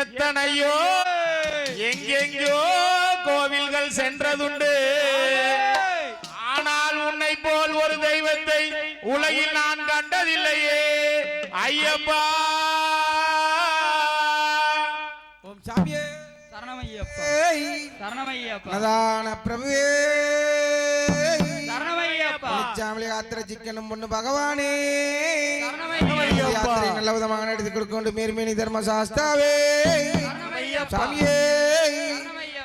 எத்தனையோ எங்கெங்கோ கோவில்கள் சென்றதுண்டு, ஆனால் உன்னை போல் ஒரு தெய்வத்தை உலகில் நான் கண்டதில்லையே ஐயப்பா. ஓம் சாமியே சரணமையப்பா சரணமையப்பா அதான பிரபுவே சரணமையப்பா. சாமியை யாத்திரை சிக்கனும் பொண்ணு பகவானே சரணமையப்பா. யாத்திரை நல்ல விதமாக நடத்தி கொடுக்கொண்டு மேர்மேனி தர்ம சாஸ்தாவே சாமியே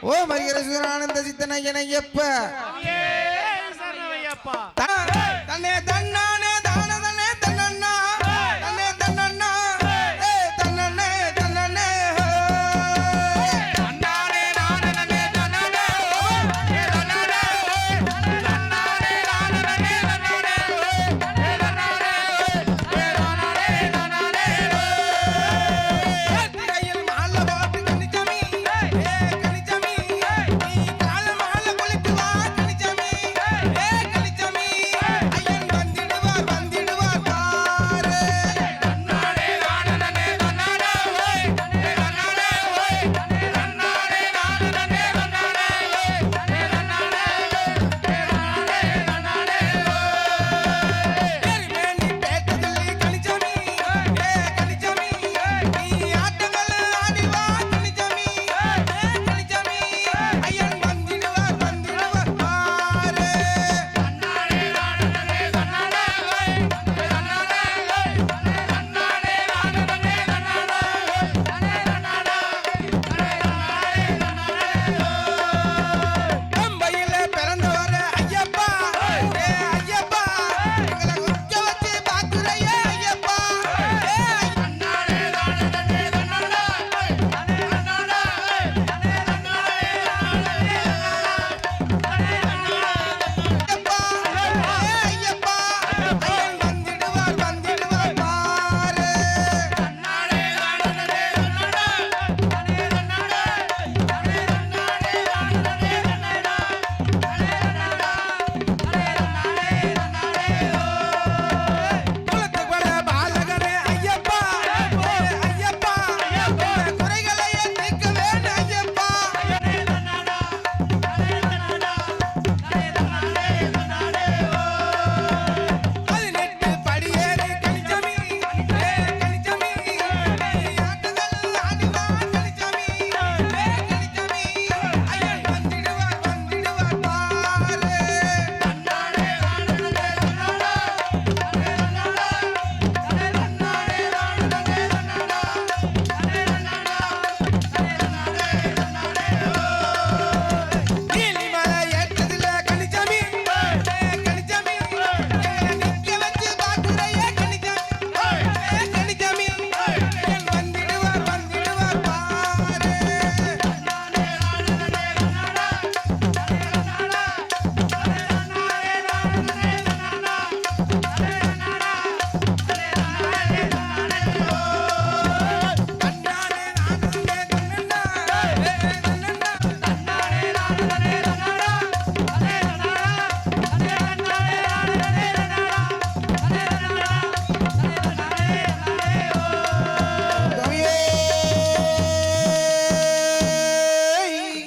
ஓ மரிகர சுதரானந்த சித்தனையனையப்ப சரணமையப்பா. தன்னே